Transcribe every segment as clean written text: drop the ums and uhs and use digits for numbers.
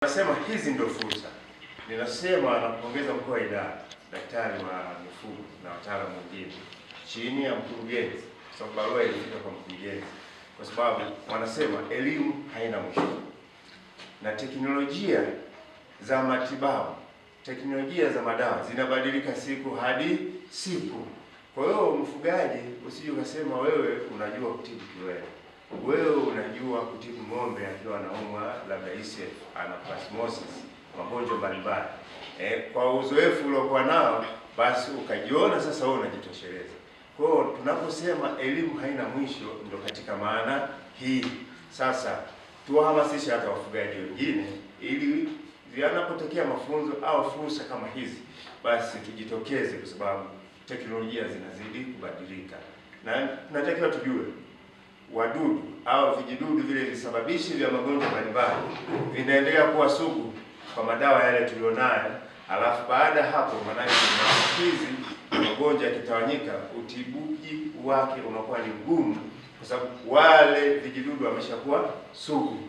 Nasema hizi ndio fursa. Ninasema na kuongeza mkuu wa idara, daktari wa mifugo na wataalamu wengine chini ya mkurugenzi, kwa sababu barua ilifika kwa mkurugenzi, kwa sababu wanasema elimu haina mwisho. Na teknolojia za matibabu, teknolojia za madawa zinabadilika siku hadi siku. Kwa hiyo mfugaji, usije ukasema wewe unajua kutibu kiwele. Wewe unajua kutibu ng'ombe akiwa anaumwa labda ISF, ana plasmosis, magonjwa mbalimbali. Kwa uzoefu uliokuwa nao, basi ukajiona sasa wewe unajitosheleza. Kwa hiyo tunaposema elimu haina mwisho, ndio katika maana hii. Sasa tuwahamasishe hata wafugaji wengine, ili yanapotokea mafunzo au fursa kama hizi, basi tujitokeze, kwa sababu teknolojia zinazidi kubadilika. Na tunatakiwa tujue wadudu au vijidudu vile visababishi vya magonjwa mbalimbali vinaendelea kuwa sugu kwa madawa yale tulionayo. Alafu baada hapo, maanake maambukizi magonjwa yakitawanyika, utibuji wake unakuwa ni mgumu, kwa sababu wale vijidudu wameshakuwa sugu.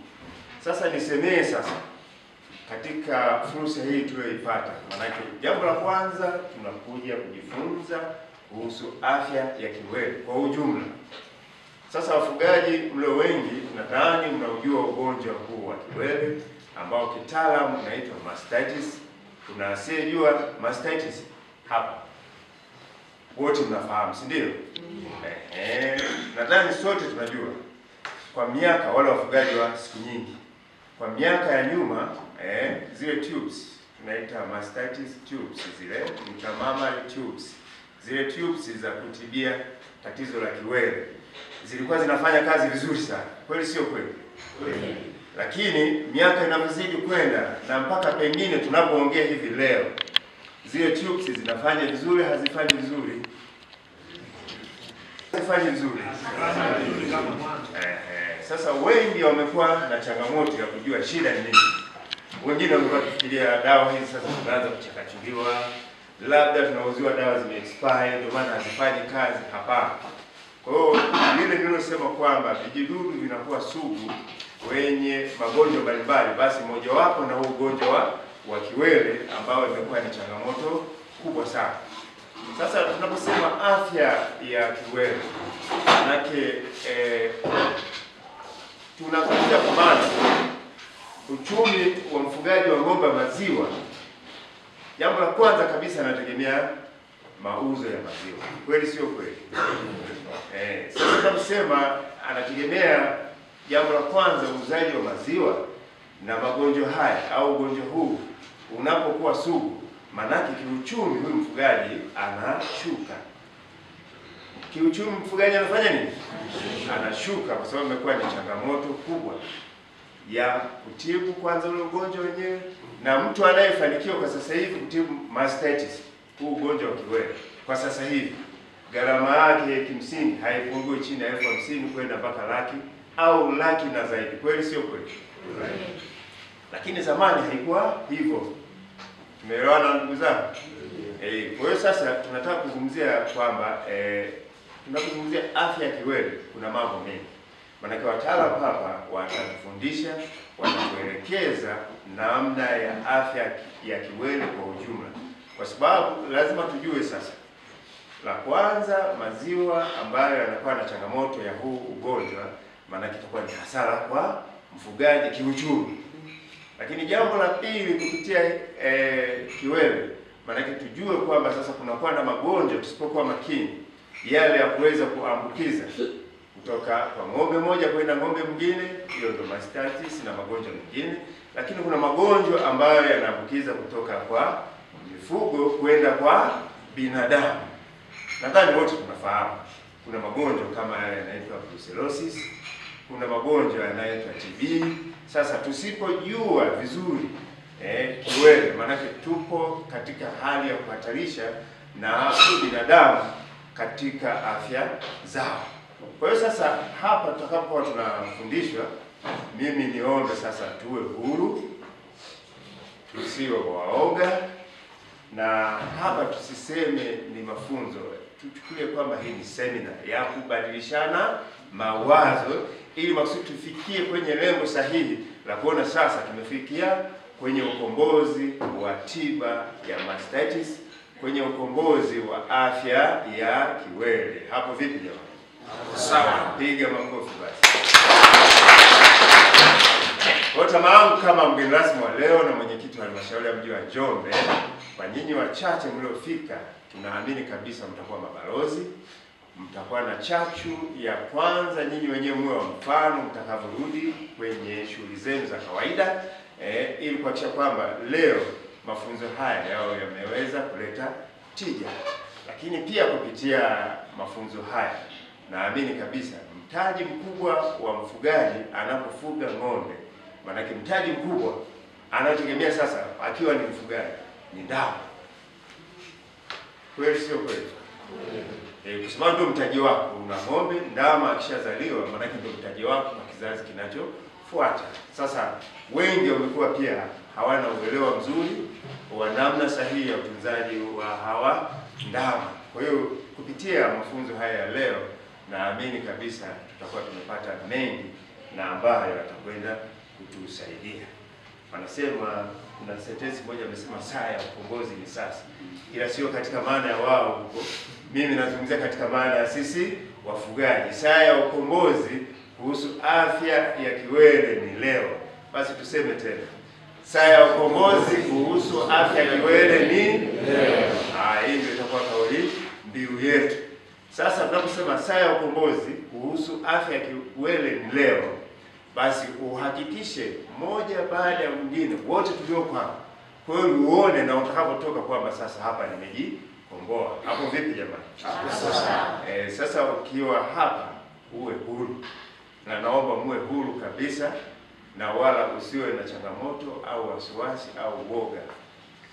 Sasa nisemee sasa katika fursa hii tuliyoipata, maanake jambo la kwanza tunakuja kujifunza kuhusu afya ya kiwele kwa ujumla. Sasa wafugaji mlio wengi nadhani mnaujua ugonjwa huu wa kiwele ambao kitaalamu unaitwa mastitis. Kuna asiyejua mastitis hapa? Wote mnafahamu, si ndio? Nadhani sote tunajua. Kwa miaka, wale wafugaji wa siku nyingi, kwa miaka ya nyuma, zile tubes tunaita mastitis tubes, zile intramammary tubes, zile tubes za kutibia tatizo la kiwele zilikuwa zinafanya kazi vizuri sana. Kweli sio kweli? Lakini miaka inavyozidi kwenda, na mpaka pengine tunapoongea hivi leo, zile tubes zinafanya vizuri, hazifanyi vizuri? Hazifanyi vizuri. Sasa wengi wamekuwa na changamoto ya kujua shida ni nini. Wengine wamekuwa kufikiria dawa hizi sasa zinaanza kuchakachuliwa, labda tunauziwa dawa zime-expire ndio maana hazifanyi kazi. Hapana. Kwa hiyo vile nilosema kwamba vijidudu vinakuwa sugu kwenye magonjwa mbalimbali, basi mojawapo na ugonjwa wa kiwele ambao imekuwa ni changamoto kubwa sana. Sasa tunaposema afya ya kiwele, manake tunakuja kwa maana uchumi wa mfugaji wa ng'ombe wa maziwa. Jambo la kwanza kabisa anategemea mauzo ya maziwa. Kweli sio kweli? Sasa tunasema anategemea jambo la kwanza uuzaji wa maziwa, na magonjwa haya au ugonjwa huu unapokuwa sugu, manake kiuchumi huyu mfugaji anashuka. Kiuchumi mfugaji anafanya nini? Anashuka, kwa sababu imekuwa ni changamoto kubwa ya kutibu kwanza ule ugonjwa wenyewe. Na mtu anayefanikiwa kwa sasa hivi kutibu mastitis, huu ugonjwa wa kiwele, kwa sasa hivi gharama yake kimsingi haipungui chini ya 50,000 kwenda mpaka laki au laki na zaidi. Kweli sio kweli? Lakini zamani haikuwa hivyo. Tumeelewana ndugu zangu? Kwa hiyo sasa tunataka kuzungumzia kwamba tunapozungumzia afya ya kiwele kuna mambo mengi. Maana wataalamu hapa watatufundisha, watatuelekeza namna ya afya ya kiwele kwa ujumla. Kwa sababu lazima tujue sasa, la kwanza, maziwa ambayo yanakuwa na changamoto ya huu ugonjwa, maana kitakuwa ni hasara kwa mfugaji kiuchumi. Lakini jambo la pili, kupitia kiwele, maana tujue kwamba sasa kunakuwa na magonjwa tusipokuwa makini, yale ya kuweza kuambukiza kutoka kwa ng'ombe moja kwenda ng'ombe mwingine, hiyo ndio mastitis na magonjwa mengine. Lakini kuna magonjwa ambayo yanaambukiza kutoka kwa mifugo kwenda kwa binadamu. Nadhani wote tunafahamu. Kuna magonjwa kama yale yanaitwa brucellosis, kuna magonjwa yanaitwa TB. Sasa tusipojua vizuri kiwele, maanake tupo katika hali ya kuhatarisha na binadamu katika afya zao. Kwa hiyo sasa hapa tutakapokuwa tunafundishwa, mimi niombe sasa tuwe huru, tusiwe waoga, na hapa tusiseme ni mafunzo, tuchukulie kwamba hii ni seminar ya kubadilishana mawazo, ili maksudi tufikie kwenye lengo sahihi la kuona sasa tumefikia kwenye ukombozi wa tiba ya mastitis, kwenye ukombozi wa afya ya kiwele. Hapo vipi jamani? Sawa, piga makofi basi. Kwa tamaa kama mgeni rasmi wa leo na mwenyekiti wa halmashauri ya mji wa Njombe, kwa nyinyi wachache mliofika, tunaamini kabisa mtakuwa mabalozi, mtakuwa na chachu ya kwanza nyinyi wenyewe mwe wa mfano mtakavyorudi kwenye shughuli zenu za kawaida, ili kuhakikisha kwamba leo mafunzo haya yao yameweza kuleta tija. Lakini pia kupitia mafunzo haya naamini kabisa mtaji mkubwa wa mfugaji anapofuga ng'ombe, maanake mtaji mkubwa anategemea sasa akiwa ni mfugaji ni dawa. Kweli sio kweli? Kwa sababu ndio mtaji wako. Una ng'ombe, ndama akishazaliwa maanake ndio mtaji wako kwa kizazi kinachofuata. Sasa wengi wamekuwa pia hawana uelewa mzuri wa namna sahihi ya utunzaji wa hawa ndama. Kwa hiyo kupitia mafunzo haya ya leo naamini kabisa tutakuwa tumepata mengi na ambayo yatakwenda kutusaidia. Wanasema, kuna sentensi moja amesema saa ya ukombozi ni sasa, ila sio katika maana ya wao huko. Mimi nazungumzia katika maana ya sisi wafugaji. Saa ya ukombozi kuhusu afya ya kiwele ni leo. Basi tuseme tena, saa ya ukombozi kuhusu afya ya kiwele ni leo. Hii ndio itakuwa kauli mbiu yetu. Sasa tunaposema saa ya ukombozi kuhusu afya ya kiwele ni leo, basi uhakikishe moja baada ya mwingine wote tulioko hapa, kwa hiyo uone na utakapotoka kwamba sasa hapa nimejikomboa. Hapo vipi jamani? Sasa ukiwa hapa uwe huru, na naomba muwe huru kabisa, na wala usiwe na changamoto au wasiwasi au woga.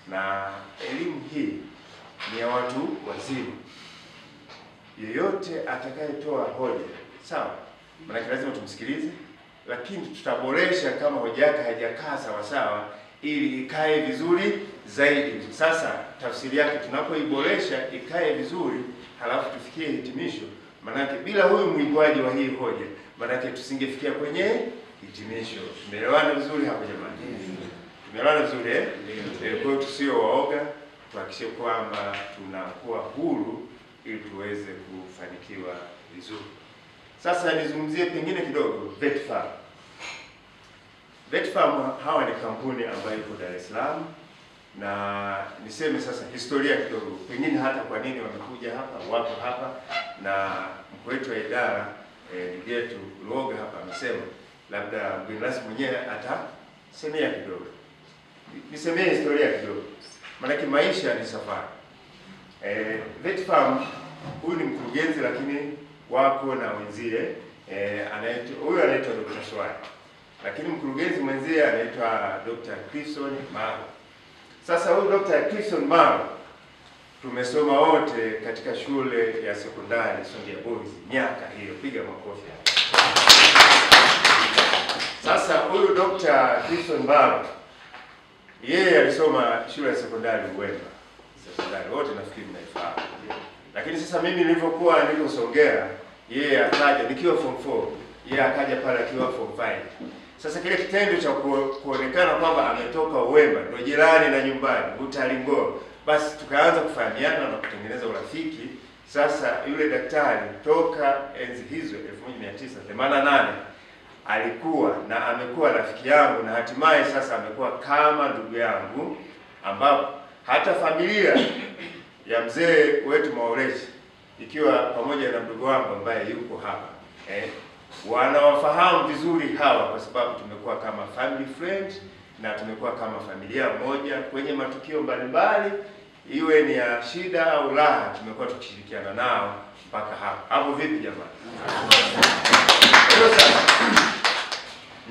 Na elimu hii ni ya watu wazima. Yeyote atakayetoa hoja, sawa, maana lazima tumsikilize, lakini tutaboresha kama hoja yake haijakaa sawa sawa ili ikae vizuri zaidi. Sasa tafsiri yake tunapoiboresha ikae vizuri, halafu tufikie hitimisho, maana bila huyu mwibwaji wa hii hoja, maana tusingefikia kwenye hitimisho. Tumeelewana vizuri hapo jamani? Tumeelewana vizuri eh? Kwa hiyo tusio waoga, tuhakikishe kwamba tunakuwa huru ili tuweze kufanikiwa vizuri. Sasa nizungumzie pengine kidogo VETFARM. VETFARM hawa ni kampuni ambayo iko Dar es Salaam, na niseme sasa historia kidogo, pengine hata kwa nini wamekuja hapa, wapo hapa, na mkuu wetu wa idara ndugu yetu Luoga hapa amesema labda mgeni rasmi mwenyewe atasemea kidogo. Nisemee historia kidogo, maana maisha ni safari. VETFARM huyu ni mkurugenzi, lakini wako na wenzie, huyu anaitwa Dr. Swai, lakini mkurugenzi mwenzie anaitwa Dr. Clifton Maro. Sasa huyu Dr. Clifton Maro tumesoma wote katika shule ya sekondari Songea Boys miaka hiyo, piga makofi. Sasa huyu Dr. Clifton Maro yeye alisoma shule ya sekondari Uwemba. Sekondari wote nafikiri mnaifahamu. Lakini sasa mimi nilipokuwa niko Songea, yeye akaja nikiwa form 4, yeye akaja pale akiwa form 5. Sasa kile kitendo cha kuonekana kwamba ametoka Uwemba ndio jirani na nyumbani Utalingo, basi tukaanza kufahamiana na kutengeneza urafiki. Sasa yule daktari toka enzi hizo 1988 alikuwa na amekuwa rafiki yangu, na hatimaye sasa amekuwa kama ndugu yangu, ambapo hata familia ya mzee wetu Maolechi ikiwa pamoja na mdogo wangu ambaye yuko hapa wanawafahamu vizuri hawa, kwa sababu tumekuwa kama family friend na tumekuwa kama familia moja kwenye matukio mbalimbali, iwe ni ya shida au raha, tumekuwa tukishirikiana nao mpaka hapa. Hapo vipi jamani?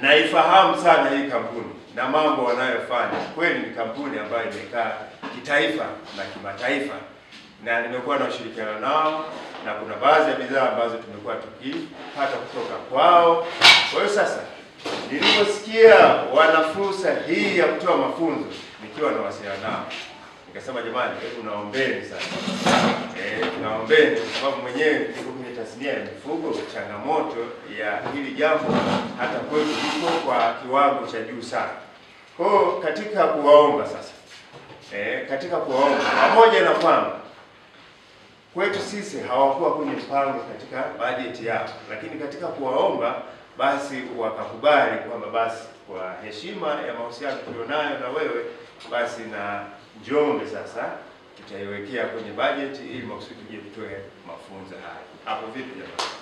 Naifahamu sana hii kampuni na mambo wanayofanya. Kweli ni kampuni ambayo imekaa kitaifa na kimataifa, na nimekuwa na ushirikiano nao, na kuna baadhi ya bidhaa ambazo tumekuwa tukipata kutoka kwao. Kwa hiyo sasa niliposikia wana fursa hii ya kutoa mafunzo, nikiwa na wasiliana nao, nikasema jamani, hebu naombeni sasa. Naombeni kwa sababu mwenyewe niko kwenye tasnia ya mifugo, changamoto ya hili jambo hata kwetu iko kwa kiwango cha juu sana. Kwa katika kuwaomba sasa, katika kuwaomba, pamoja na kwamba kwetu sisi hawakuwa kwenye mpango katika bajeti yao, lakini katika kuwaomba basi wakakubali kwamba basi kwa heshima ya mahusiano tulionayo na wewe, basi na Njombe sasa tutaiwekea kwenye bajeti ili makusudi tuje tutoe mafunzo haya. Hapo vipi jamani?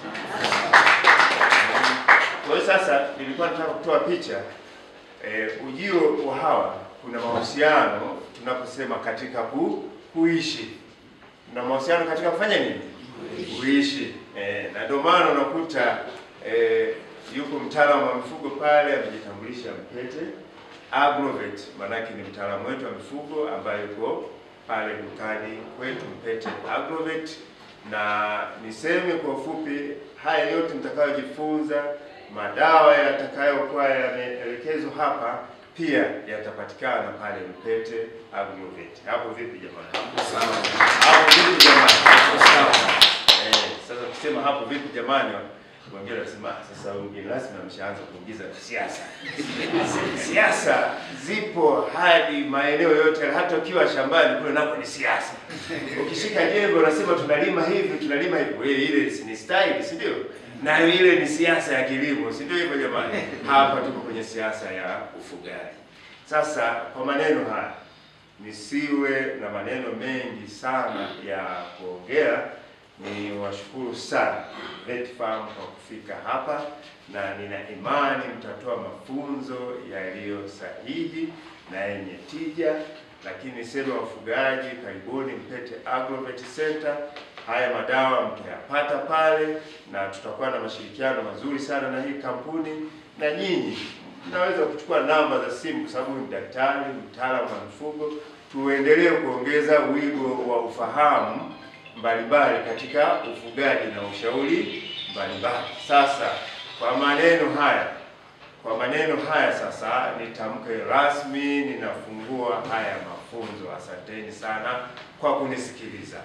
Kwa hiyo sasa nilikuwa nataka kutoa picha ujio wa hawa, kuna mahusiano tunaposema katika kuishi. Na mahusiano katika kufanya nini? Kuishi. Na ndio maana unakuta yuko mtaalamu wa mifugo pale amejitambulisha, Mpete Agrovet, maanake ni mtaalamu wetu wa mifugo ambaye yuko pale dukani kwetu, Mpete Agrovet. Na niseme kwa ufupi, haya yote mtakayojifunza, madawa yatakayokuwa yameelekezwa hapa pia yatapatikana pale Mpete Agrovet. Hapo vipi jamani? Sawa. Hapo vipi jamani? Sawa. Sasa kusema hapo vipi jamani, wengine wanasema sasa wengine lazima mshaanza kuingiza siasa. Siasa zipo hadi maeneo yote, hata ukiwa shambani kule nako ni siasa. Ukishika jembe unasema tunalima hivi, tunalima hivi. Wewe ile ni style, si ndio? Na ile ni siasa ya kilimo, si ndio hivyo jamani? Hapa tuko kwenye siasa ya ufugaji. Sasa kwa maneno haya, nisiwe na maneno mengi sana ya kuongea, ni washukuru sana VETFARM kwa kufika hapa, na nina imani mtatoa mafunzo yaliyo sahihi na yenye tija. Lakini niseme wafugaji, karibuni Mpete Agrovet Center. Haya madawa mtayapata pale, na tutakuwa na mashirikiano mazuri sana na hii kampuni, na nyinyi mnaweza kuchukua namba za simu kwa sababu ni daktari, mtaalamu wa mifugo. Tuendelee kuongeza wigo wa ufahamu mbalimbali katika ufugaji na ushauri mbalimbali. Sasa kwa maneno haya sasa nitamke rasmi, ninafungua haya mafunzo. Asanteni sana kwa kunisikiliza.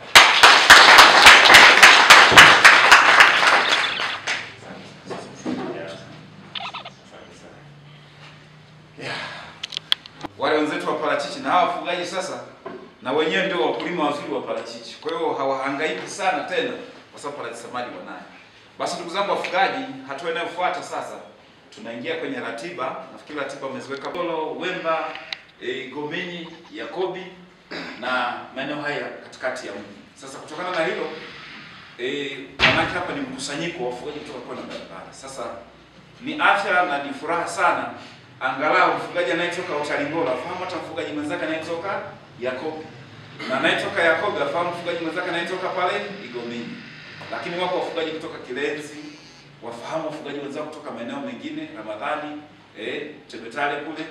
Wale wenzetu wa parachichi na hawa wafugaji sasa na wenyewe ndio wakulima wazuri wa parachichi. Kwa hiyo hawahangaiki sana tena kwa sababu parachichi samadi wanayo. Basi ndugu zangu wafugaji, hatua inayofuata sasa tunaingia kwenye ratiba. Nafikiri ratiba umeziweka Polo, Wemba, Gomenyi, Yakobi na maeneo haya katikati ya mji. Sasa kutokana na hilo manake hapa ni mkusanyiko wa wafugaji kutoka kwa barabara. Sasa ni afya na ni furaha sana angalau mfugaji anayetoka Utalingolo afahamu hata mfugaji mwenzake anayetoka Yakobi, na anayetoka Yakobi afahamu mfugaji mwenzake anayetoka pale Igomeni. Lakini wako wafugaji kutoka Kilenzi wafahamu wafugaji wenzao kutoka maeneo mengine, Ramadhani, Tebetale kule.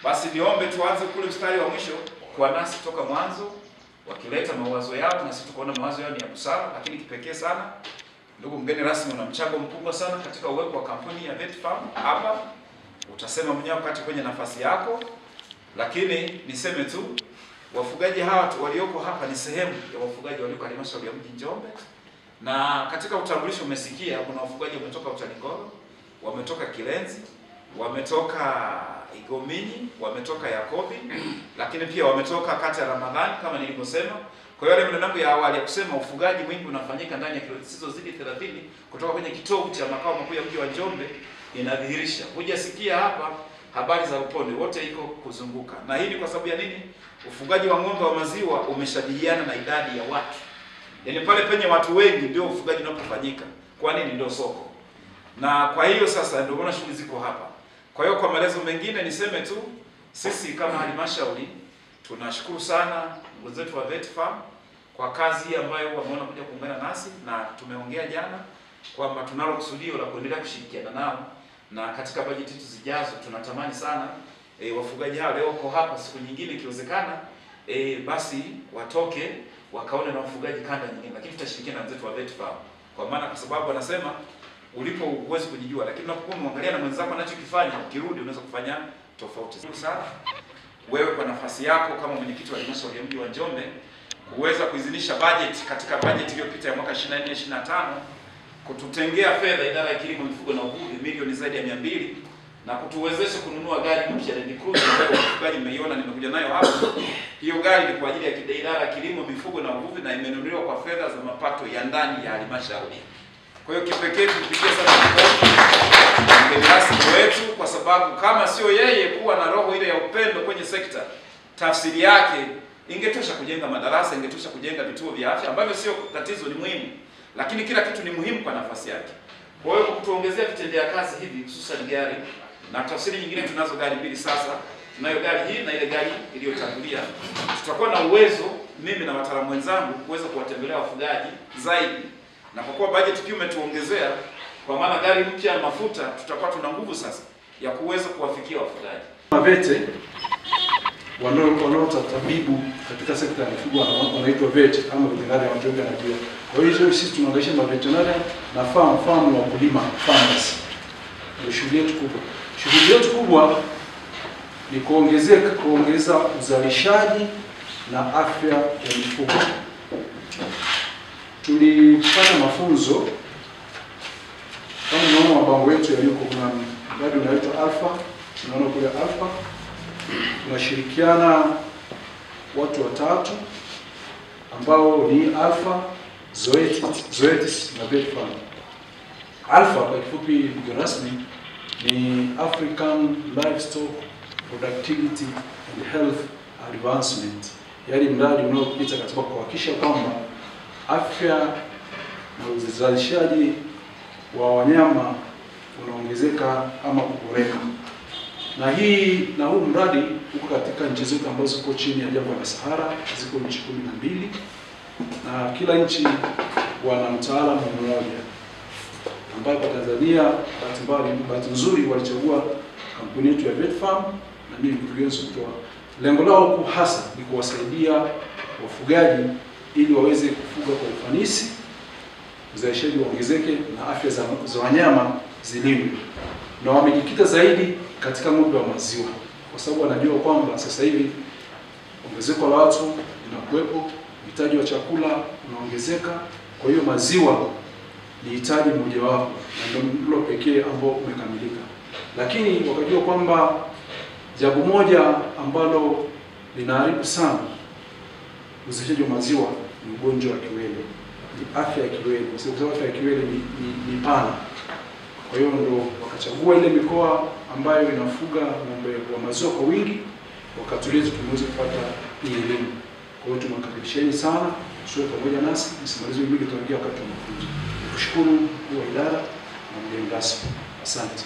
Basi niombe tuanze kule mstari wa mwisho kwa nasi kutoka mwanzo, wakileta mawazo yao na sisi tukaona mawazo yao ni ya busara. Lakini kipekee sana ndugu mgeni rasmi, una mchango mkubwa sana katika uwepo wa kampuni ya VETFARM hapa. Utasema mwenyewe wakati kwenye nafasi yako, lakini niseme tu wafugaji hawa walioko hapa ni sehemu ya wafugaji walioko halmashauri ya mji Njombe. Na katika utambulisho umesikia kuna wafugaji wametoka Utalingolo, wametoka Kilenzi, wametoka Igomeni, wametoka Yakobi, lakini pia wametoka kata ya Ramadhani kama nilivyosema. Kwa hiyo ile maneno ya awali ya kusema ufugaji mwingi unafanyika ndani ya kilomita zisizozidi 30 kutoka kwenye kitovu cha makao makuu ya mji wa Njombe inadhihirisha. Hujasikia hapa habari za uponde, wote iko kuzunguka. Na hii ni kwa sababu ya nini? Ufugaji wa ng'ombe wa maziwa umeshabihiana na idadi ya watu. Yaani pale penye watu wengi ndio ufugaji unapofanyika. Kwa nini? Ndio soko. Na kwa hiyo sasa ndio maana shughuli ziko hapa. Kwa hiyo kwa maelezo mengine niseme tu sisi kama halmashauri tunashukuru sana ndugu zetu wa VETFARM kwa kazi hii ambayo wameona kuja kuungana nasi, na tumeongea jana kwamba tunalo kusudio la kuendelea kushirikiana nao, na katika bajeti hizo zijazo tunatamani sana wafugaji hao leo wako hapa, siku nyingine ikiwezekana basi watoke wakaone na wafugaji kanda nyingine, lakini tutashirikiana na wenzetu wa VETFARM kwa maana kwa sababu wanasema ulipo uwezi kujijua, lakini unapokuwa unaangalia na mwenzako anachokifanya ukirudi unaweza kufanya tofauti sana. Wewe kwa nafasi yako kama mwenyekiti wa halmashauri ya mji wa Njombe kuweza kuidhinisha bajeti katika bajeti iliyopita ya mwaka 24-25 kututengea fedha idara ya kilimo, mifugo na uvuvi milioni zaidi ya 200 na kutuwezesha kununua gari mpya Land Cruiser ambayo wafugaji mmeiona nimekuja nayo hapa. Hiyo gari ni kwa ajili ya idara ya kilimo, mifugo na uvuvi, na imenunuliwa kwa fedha za mapato ya ndani ya halmashauri. Kwa hiyo kipekee tupigie sana mgeni rasmi wetu, kwa sababu kama sio yeye kuwa na roho ile ya upendo kwenye sekta, tafsiri yake ingetosha kujenga madarasa, ingetosha kujenga vituo vya afya ambavyo sio tatizo, ni muhimu, lakini kila kitu ni muhimu kwa nafasi yake. Kwa hiyo kutuongezea vitendea kazi hivi, hususan gari na tafsiri nyingine, tunazo gari mbili sasa. Tunayo gari hii na ile gari iliyotangulia. Tutakuwa na uwezo mimi na wataalamu wenzangu kuweza kuwatembelea wafugaji zaidi, na kwa kuwa budget pia umetuongezea, kwa maana gari mpya ya mafuta, tutakuwa tuna nguvu sasa ya kuweza kuwafikia wafugaji. VET wanaotatabibu katika sekta ya mifugo wanaitwa VET ama veterinary, watu wengi wanajua. Kwa hiyo sisi tunaunganisha veterinary na farm wakulima, farmers. Ndio shughuli yetu kubwa. Shughuli yetu kubwa ni kuongeza uzalishaji na afya ya mifugo. Tulipata mafunzo, kama unaona mabango yetu yaliyoko, kuna mradi unaitwa Alpha, tunaona kule Alpha. Tunashirikiana watu watatu ambao ni Alpha, Zoetis na VETFarm. Alpha kwa kifupi ndio rasmi ni African Livestock Productivity and Health Advancement, yaani mradi unaopita katika kuhakikisha kwamba afya na uzalishaji wa wanyama unaongezeka ama kuboreka. Na huu mradi uko katika nchi zote ambazo ziko chini ya jangwa la Sahara, ziko nchi 12, na kila nchi wana mtaalamu mmoja, ambayo kwa Tanzania bahati nzuri walichagua kampuni yetu ya VETFarm na mimi mkurugenzi kutoa. Lengo lao kuu hasa ni kuwasaidia wafugaji ili waweze kufuga kwa ufanisi, uzalishaji uongezeke na afya za wanyama zilindwe. Na wamejikita zaidi katika ng'ombe wa maziwa, kwa sababu wanajua kwamba sasa hivi ongezeko la watu linakuwepo, uhitaji wa chakula unaongezeka. Kwa hiyo maziwa ni hitaji mojawapo na ndio pekee ambao umekamilika. Lakini wakajua kwamba jambo moja ambalo linaharibu sana uzalishaji wa maziwa ni ugonjwa wa kiwele, ni afya ya kiwele. Kwa sababu afya ya kiwele ni pana. Kwa hiyo ndio wakachagua ile mikoa ambayo inafuga ng'ombe wa maziwa kwa wingi, wakatuliza tumeweza kupata hii elimu. Kwa hiyo tunakaribisheni sana, sio pamoja nasi, msimalize mbili tuangia wakati wa mafunzo. Nikushukuru kwa idara na mgeni rasmi. Asante.